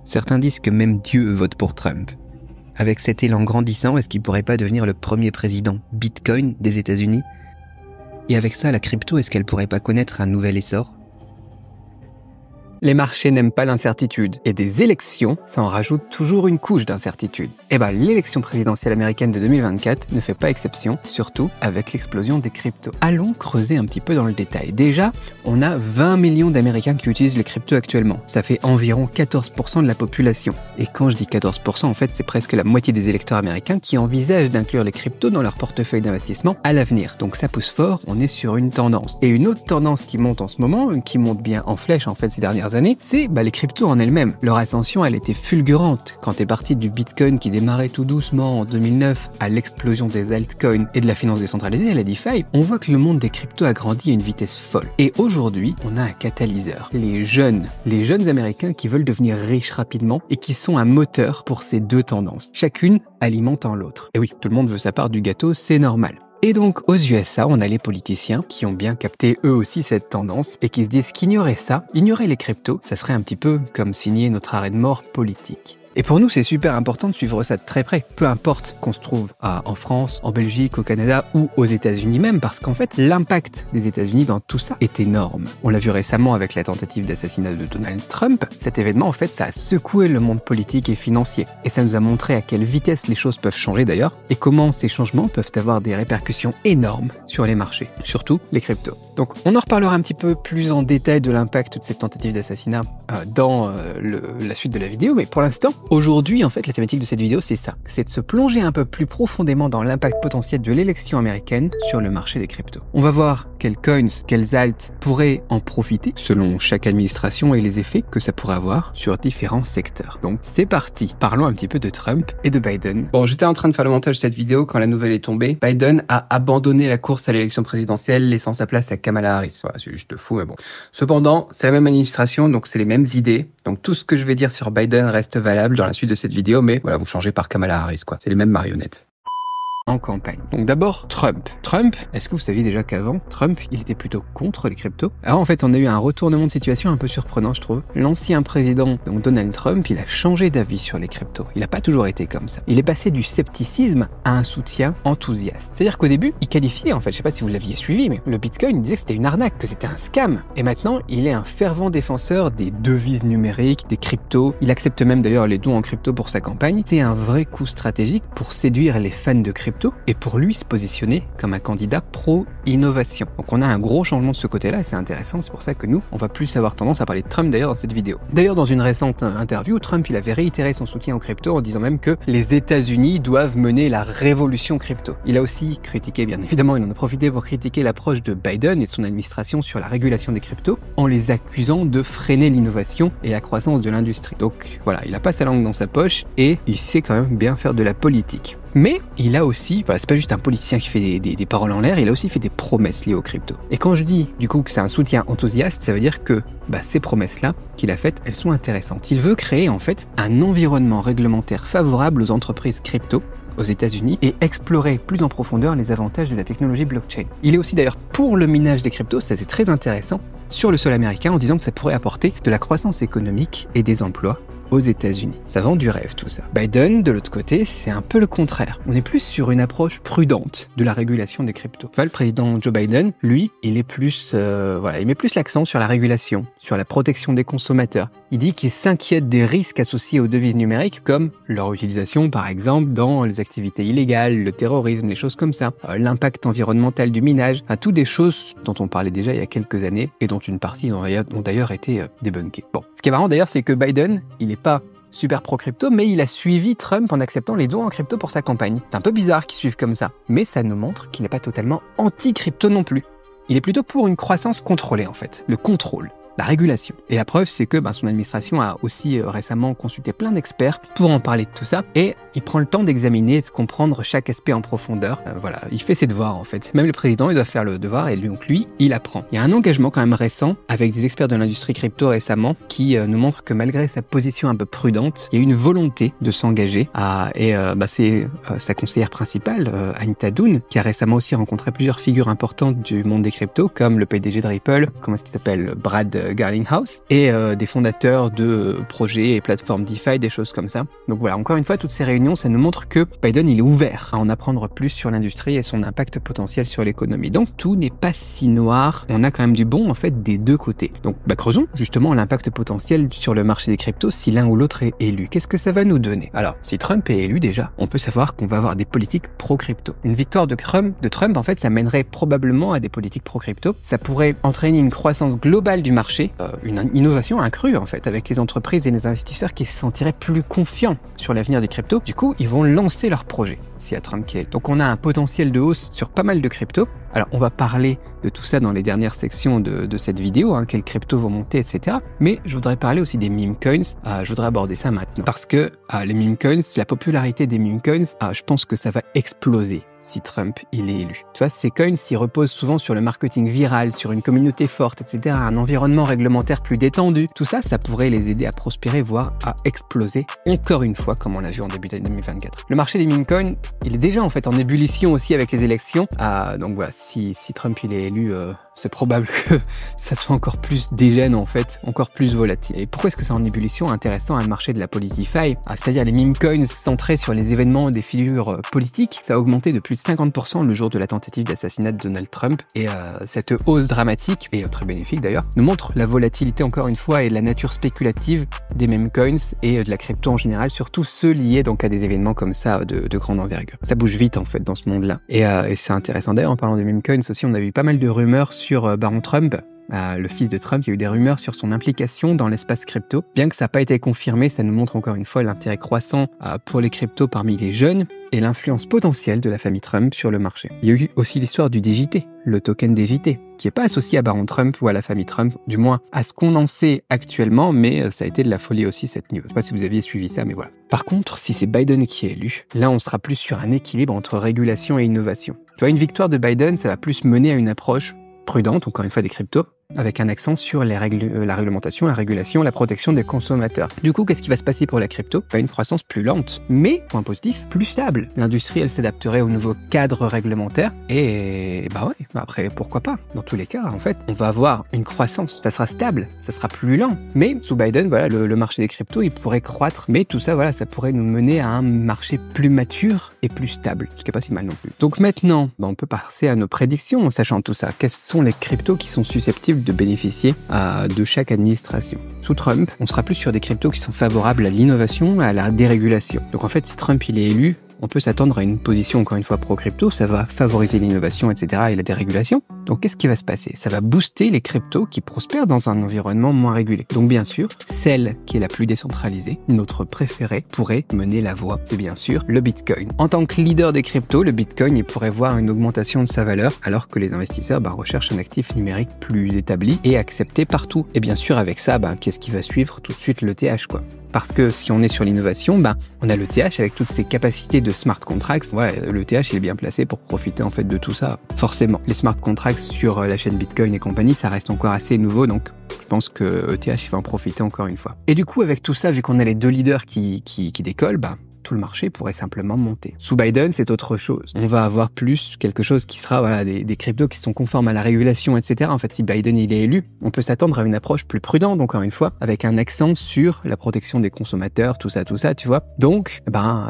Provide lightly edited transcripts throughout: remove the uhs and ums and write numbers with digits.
Certains disent que même Dieu vote pour Trump. Avec cet élan grandissant, est-ce qu'il pourrait pas devenir le premier président Bitcoin des États-Unis? Et avec ça, la crypto, est-ce qu'elle pourrait pas connaître un nouvel essor? Les marchés n'aiment pas l'incertitude, et des élections, ça en rajoute toujours une couche d'incertitude. Et l'élection présidentielle américaine de 2024 ne fait pas exception, surtout avec l'explosion des cryptos. Allons creuser un petit peu dans le détail. Déjà, on a 20 millions d'Américains qui utilisent les cryptos actuellement. Ça fait environ 14% de la population. Et quand je dis 14%, en fait, c'est presque la moitié des électeurs américains qui envisagent d'inclure les cryptos dans leur portefeuille d'investissement à l'avenir. Donc ça pousse fort, on est sur une tendance. Et une autre tendance qui monte en ce moment, qui monte bien en flèche en fait ces dernières années, c'est les cryptos en elles-mêmes. Leur ascension, elle était fulgurante. Quand t'es parti du Bitcoin qui démarrait tout doucement en 2009 à l'explosion des altcoins et de la finance décentralisée à la DeFi, on voit que le monde des cryptos a grandi à une vitesse folle. Et aujourd'hui, on a un catalyseur. Les jeunes américains qui veulent devenir riches rapidement et qui sont un moteur pour ces deux tendances. Chacune alimentant l'autre. Et oui, tout le monde veut sa part du gâteau, c'est normal. Et donc, aux USA, on a les politiciens qui ont bien capté eux aussi cette tendance et qui se disent qu'ignorer ça, ignorer les cryptos, ça serait un petit peu comme signer notre arrêt de mort politique. Et pour nous, c'est super important de suivre ça de très près, peu importe qu'on se trouve en France, en Belgique, au Canada ou aux États-Unis même, parce qu'en fait, l'impact des États-Unis dans tout ça est énorme. On l'a vu récemment avec la tentative d'assassinat de Donald Trump. Cet événement, en fait, ça a secoué le monde politique et financier. Et ça nous a montré à quelle vitesse les choses peuvent changer d'ailleurs, et comment ces changements peuvent avoir des répercussions énormes sur les marchés, surtout les cryptos. Donc, on en reparlera un petit peu plus en détail de l'impact de cette tentative d'assassinat dans la suite de la vidéo, mais pour l'instant, aujourd'hui, en fait, la thématique de cette vidéo, c'est ça. C'est de se plonger un peu plus profondément dans l'impact potentiel de l'élection américaine sur le marché des cryptos. On va voir quels coins, quels alts pourraient en profiter, selon chaque administration et les effets que ça pourrait avoir sur différents secteurs. Donc, c'est parti. Parlons un petit peu de Trump et de Biden. Bon, j'étais en train de faire le montage de cette vidéo quand la nouvelle est tombée. Biden a abandonné la course à l'élection présidentielle, laissant sa place à Kamala Harris. Voilà, c'est juste fou, mais bon. Cependant, c'est la même administration, donc c'est les mêmes idées. Donc, tout ce que je vais dire sur Biden reste valable dans la suite de cette vidéo, mais voilà, vous changez par Kamala Harris, quoi. C'est les mêmes marionnettes. En campagne. Donc d'abord, Trump. Trump, est-ce que vous saviez déjà qu'avant, Trump, il était plutôt contre les cryptos? Alors en fait, on a eu un retournement de situation un peu surprenant, je trouve. L'ancien président, donc Donald Trump, il a changé d'avis sur les cryptos. Il n'a pas toujours été comme ça. Il est passé du scepticisme à un soutien enthousiaste. C'est-à-dire qu'au début, il qualifiait, en fait, je sais pas si vous l'aviez suivi, mais le Bitcoin, il disait que c'était une arnaque, que c'était un scam. Et maintenant, il est un fervent défenseur des devises numériques, des cryptos. Il accepte même d'ailleurs les dons en crypto pour sa campagne. C'est un vrai coup stratégique pour séduire les fans de crypto et pour lui se positionner comme un candidat pro-innovation. Donc on a un gros changement de ce côté-là et c'est intéressant, c'est pour ça que nous, on va plus avoir tendance à parler de Trump d'ailleurs dans cette vidéo. D'ailleurs, dans une récente interview, Trump il avait réitéré son soutien aux crypto en disant même que les États-Unis doivent mener la révolution crypto. Il a aussi critiqué, bien évidemment, il en a profité pour critiquer l'approche de Biden et de son administration sur la régulation des cryptos en les accusant de freiner l'innovation et la croissance de l'industrie. Donc voilà, il a pas sa langue dans sa poche et il sait quand même bien faire de la politique. Mais il a aussi, voilà, c'est pas juste un politicien qui fait des paroles en l'air, il a aussi fait des promesses liées aux cryptos. Et quand je dis du coup que c'est un soutien enthousiaste, ça veut dire que ces promesses-là qu'il a faites, elles sont intéressantes. Il veut créer en fait un environnement réglementaire favorable aux entreprises crypto aux États-Unis et explorer plus en profondeur les avantages de la technologie blockchain. Il est aussi d'ailleurs pour le minage des cryptos, ça c'est très intéressant, sur le sol américain en disant que ça pourrait apporter de la croissance économique et des emplois aux États-Unis. Ça vend du rêve tout ça. Biden, de l'autre côté, c'est un peu le contraire. On est plus sur une approche prudente de la régulation des cryptos. Le président Joe Biden, lui, il est plus, il met plus l'accent sur la régulation, sur la protection des consommateurs. Il dit qu'il s'inquiète des risques associés aux devises numériques, comme leur utilisation, par exemple, dans les activités illégales, le terrorisme, les choses comme ça, l'impact environnemental du minage, tout des choses dont on parlait déjà il y a quelques années et dont une partie ont d'ailleurs été débunkées. Bon, ce qui est marrant d'ailleurs, c'est que Biden, il est pas super pro-crypto, mais il a suivi Trump en acceptant les dons en crypto pour sa campagne. C'est un peu bizarre qu'il suive comme ça, mais ça nous montre qu'il n'est pas totalement anti-crypto non plus. Il est plutôt pour une croissance contrôlée en fait, le contrôle. La régulation. Et la preuve, c'est que son administration a aussi récemment consulté plein d'experts pour en parler de tout ça, et il prend le temps d'examiner et de comprendre chaque aspect en profondeur. Voilà, il fait ses devoirs en fait. Même le président, il doit faire le devoir, et donc lui, il apprend. Il y a un engagement quand même récent avec des experts de l'industrie crypto récemment qui nous montre que malgré sa position un peu prudente, il y a une volonté de s'engager. C'est sa conseillère principale, Anita Doon, qui a récemment aussi rencontré plusieurs figures importantes du monde des cryptos, comme le PDG de Ripple, comment est-ce qu'il s'appelle, Brad Garlinghouse et des fondateurs de projets et plateformes DeFi, des choses comme ça. Donc voilà, encore une fois, toutes ces réunions, ça nous montre que Biden, il est ouvert à en apprendre plus sur l'industrie et son impact potentiel sur l'économie. Donc tout n'est pas si noir, on a quand même du bon en fait des deux côtés. Donc creusons justement l'impact potentiel sur le marché des cryptos si l'un ou l'autre est élu. Qu'est-ce que ça va nous donner? Alors, si Trump est élu déjà, on peut savoir qu'on va avoir des politiques pro-crypto. Une victoire de Trump, en fait, ça mènerait probablement à des politiques pro-crypto. Ça pourrait entraîner une croissance globale du marché, une innovation accrue en fait, avec les entreprises et les investisseurs qui se sentiraient plus confiants sur l'avenir des cryptos. Du coup, ils vont lancer leurs projets, s'il y a Trump qui est élu. Donc on a un potentiel de hausse sur pas mal de cryptos. Alors, on va parler de tout ça dans les dernières sections de cette vidéo, quelles cryptos vont monter, etc. Mais je voudrais parler aussi des meme coins. Je voudrais aborder ça maintenant. Parce que les meme coins, la popularité des meme coins, je pense que ça va exploser si Trump il est élu. Tu vois, ces coins, ils reposent souvent sur le marketing viral, sur une communauté forte, etc., un environnement réglementaire plus détendu. Tout ça, ça pourrait les aider à prospérer, voire à exploser, encore une fois, comme on l'a vu en début d'année 2024. Le marché des meme coins, il est déjà en fait en ébullition aussi avec les élections. Donc voilà, si Trump il est élu, c'est probable que ça soit encore plus dégène en fait, encore plus volatile. Et pourquoi est-ce que c'est en ébullition? Intéressant, le marché de la politify, c'est-à-dire les meme coins centrés sur les événements des figures politiques, ça a augmenté de plus de 50% le jour de la tentative d'assassinat de Donald Trump. Et cette hausse dramatique, et très bénéfique d'ailleurs, nous montre la volatilité encore une fois et la nature spéculative des meme coins et de la crypto en général, surtout ceux liés donc à des événements comme ça de grande envergure. Ça bouge vite en fait dans ce monde-là. Et c'est intéressant d'ailleurs, en parlant des meme coins aussi, on a eu pas mal de rumeurs sur Baron Trump, le fils de Trump. Il y a eu des rumeurs sur son implication dans l'espace crypto. Bien que ça n'a pas été confirmé, ça nous montre encore une fois l'intérêt croissant pour les cryptos parmi les jeunes et l'influence potentielle de la famille Trump sur le marché. Il y a eu aussi l'histoire du DJT, le token DJT, qui n'est pas associé à Baron Trump ou à la famille Trump, du moins à ce qu'on en sait actuellement, mais ça a été de la folie aussi cette news. Je ne sais pas si vous aviez suivi ça, mais voilà. Par contre, si c'est Biden qui est élu, là on sera plus sur un équilibre entre régulation et innovation. Tu vois, une victoire de Biden, ça va plus mener à une approche prudente, encore une fois des cryptos, avec un accent sur la réglementation, la régulation, la protection des consommateurs. Du coup, qu'est-ce qui va se passer pour la crypto? Une croissance plus lente, mais, point positif, plus stable. L'industrie, elle s'adapterait au nouveau cadre réglementaire, et après, pourquoi pas? Dans tous les cas, en fait, on va avoir une croissance. Ça sera stable, ça sera plus lent, mais sous Biden, voilà, le marché des cryptos, il pourrait croître, mais tout ça, voilà, ça pourrait nous mener à un marché plus mature et plus stable, ce qui n'est pas si mal non plus. Donc maintenant, on peut passer à nos prédictions en sachant tout ça. Quels sont les cryptos qui sont susceptibles de bénéficier de chaque administration? Sous Trump, on sera plus sur des cryptos qui sont favorables à l'innovation, à la dérégulation. Donc en fait, si Trump il est élu, on peut s'attendre à une position encore une fois pro-crypto, ça va favoriser l'innovation, etc. et la dérégulation. Donc qu'est-ce qui va se passer? Ça va booster les cryptos qui prospèrent dans un environnement moins régulé. Donc bien sûr, celle qui est la plus décentralisée, notre préférée, pourrait mener la voie. C'est bien sûr le Bitcoin. En tant que leader des cryptos, le Bitcoin il pourrait voir une augmentation de sa valeur, alors que les investisseurs recherchent un actif numérique plus établi et accepté partout. Et bien sûr, avec ça, qu'est-ce qui va suivre? Tout de suite le TH, quoi. Parce que si on est sur l'innovation, on a le TH avec toutes ses capacités de smart contracts. Voilà, le TH il est bien placé pour profiter en fait de tout ça. Forcément, les smart contracts sur la chaîne Bitcoin et compagnie, ça reste encore assez nouveau, donc je pense que ETH il va en profiter encore une fois. Et du coup, avec tout ça, vu qu'on a les deux leaders qui décollent, tout le marché pourrait simplement monter. Sous Biden, c'est autre chose. On va avoir plus quelque chose qui sera des cryptos qui sont conformes à la régulation, etc. En fait, si Biden il est élu, on peut s'attendre à une approche plus prudente, encore une fois, avec un accent sur la protection des consommateurs, tout ça, tu vois. Donc,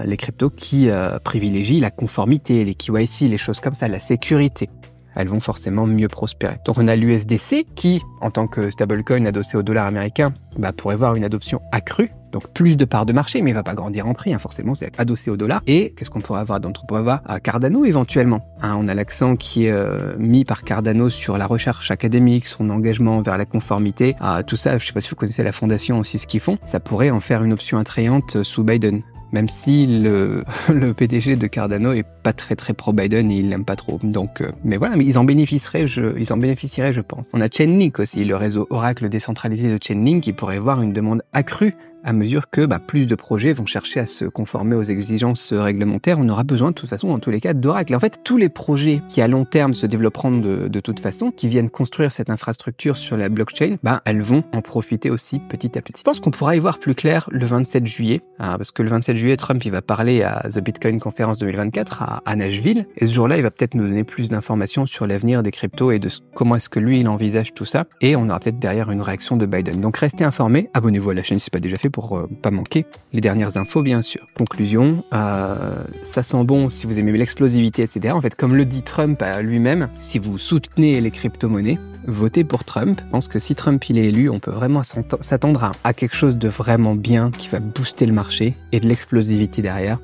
les cryptos qui privilégient la conformité, les KYC, les choses comme ça, la sécurité, elles vont forcément mieux prospérer. Donc on a l'USDC qui, en tant que stablecoin adossé au dollar américain, pourrait voir une adoption accrue, donc plus de parts de marché, mais il va pas grandir en prix, forcément, c'est adossé au dollar. Et qu'est-ce qu'on pourrait avoir d'autre? On pourrait avoir Cardano éventuellement. On a l'accent qui est mis par Cardano sur la recherche académique, son engagement vers la conformité, tout ça, je sais pas si vous connaissez la fondation aussi, ce qu'ils font, ça pourrait en faire une option attrayante sous Biden. Même si le PDG de Cardano est pas très pro-Biden et il l'aime pas trop. Donc, mais voilà, mais ils en bénéficieraient, je pense. On a Chainlink aussi, le réseau Oracle décentralisé de Chainlink, qui pourrait voir une demande accrue à mesure que plus de projets vont chercher à se conformer aux exigences réglementaires, on aura besoin de toute façon, dans tous les cas, d'Oracle. Et en fait, tous les projets qui à long terme se développeront de toute façon, qui viennent construire cette infrastructure sur la blockchain, elles vont en profiter aussi petit à petit. Je pense qu'on pourra y voir plus clair le 27 juillet, parce que le 27 juillet, Trump il va parler à The Bitcoin Conference 2024 à Nashville, et ce jour-là, il va peut-être nous donner plus d'informations sur l'avenir des cryptos et de comment est-ce que lui, il envisage tout ça, et on aura peut-être derrière une réaction de Biden. Donc restez informés, abonnez-vous à la chaîne si ce n'est pas déjà fait pour pas manquer les dernières infos, bien sûr. Conclusion, ça sent bon si vous aimez l'explosivité, etc. En fait, comme le dit Trump à lui-même, si vous soutenez les crypto-monnaies, votez pour Trump. Je pense que si Trump il est élu, on peut vraiment s'attendre à quelque chose de vraiment bien qui va booster le marché et de l'explosivité derrière.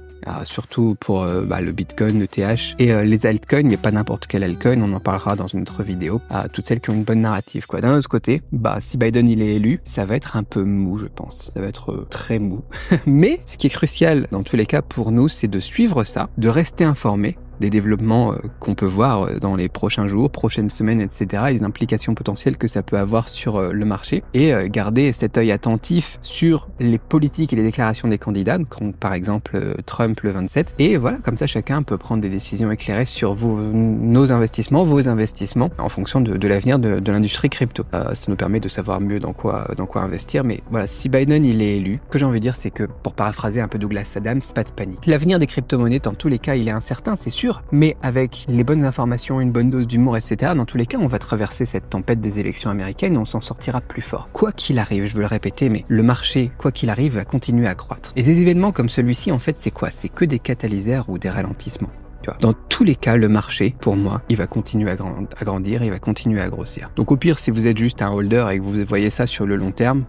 Surtout pour le Bitcoin, le TH et les altcoins, mais pas n'importe quel altcoin, on en parlera dans une autre vidéo, toutes celles qui ont une bonne narrative, quoi. D'un autre côté, si Biden il est élu, ça va être un peu mou, je pense. Ça va être très mou. Mais ce qui est crucial dans tous les cas pour nous, c'est de suivre ça, de rester informé des développements qu'on peut voir dans les prochains jours, prochaines semaines, etc., les implications potentielles que ça peut avoir sur le marché, et garder cet œil attentif sur les politiques et les déclarations des candidats, comme par exemple Trump le 27, et voilà, comme ça chacun peut prendre des décisions éclairées sur nos investissements, vos investissements, en fonction de l'avenir de l'industrie crypto. Ça nous permet de savoir mieux dans quoi investir, mais voilà, si Biden il est élu, ce que j'ai envie de dire, c'est que, pour paraphraser un peu Douglas Adams, pas de panique. L'avenir des crypto-monnaies, dans tous les cas, il est incertain, c'est sûr, mais avec les bonnes informations, une bonne dose d'humour, etc., dans tous les cas, on va traverser cette tempête des élections américaines et on s'en sortira plus fort. Quoi qu'il arrive, je veux le répéter, mais le marché, quoi qu'il arrive, va continuer à croître. Et des événements comme celui-ci, en fait, c'est quoi? C'est que des catalyseurs ou des ralentissements. Tu vois. Dans tous les cas, le marché, pour moi, il va continuer à grandir, il va continuer à grossir. Donc au pire, si vous êtes juste un holder et que vous voyez ça sur le long terme,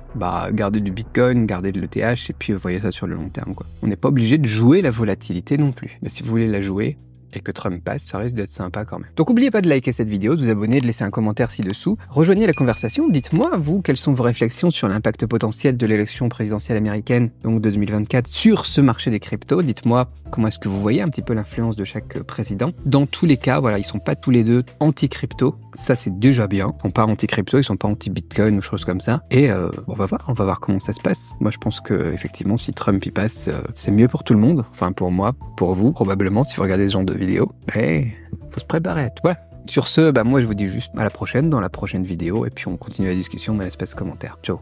gardez du Bitcoin, gardez de l'ETH et puis voyez ça sur le long terme, quoi. On n'est pas obligé de jouer la volatilité non plus. Mais si vous voulez la jouer, et que Trump passe, ça risque d'être sympa quand même. Donc n'oubliez pas de liker cette vidéo, de vous abonner, de laisser un commentaire ci-dessous. Rejoignez la conversation, dites-moi, vous, quelles sont vos réflexions sur l'impact potentiel de l'élection présidentielle américaine, donc de 2024, sur ce marché des cryptos. Dites-moi comment est-ce que vous voyez un petit peu l'influence de chaque président. Dans tous les cas, voilà, ils sont pas tous les deux anti-crypto, ça c'est déjà bien. Ils sont pas anti-crypto, ils sont pas anti-bitcoin ou choses comme ça. Et on va voir comment ça se passe. Moi je pense que effectivement, si Trump y passe, c'est mieux pour tout le monde. Enfin pour moi, pour vous, probablement, si vous regardez ce genre de vidéo. Mais faut se préparer à tout. Ouais. Sur ce, moi je vous dis juste à la prochaine, dans la prochaine vidéo, et puis on continue la discussion dans l'espace commentaire. Ciao.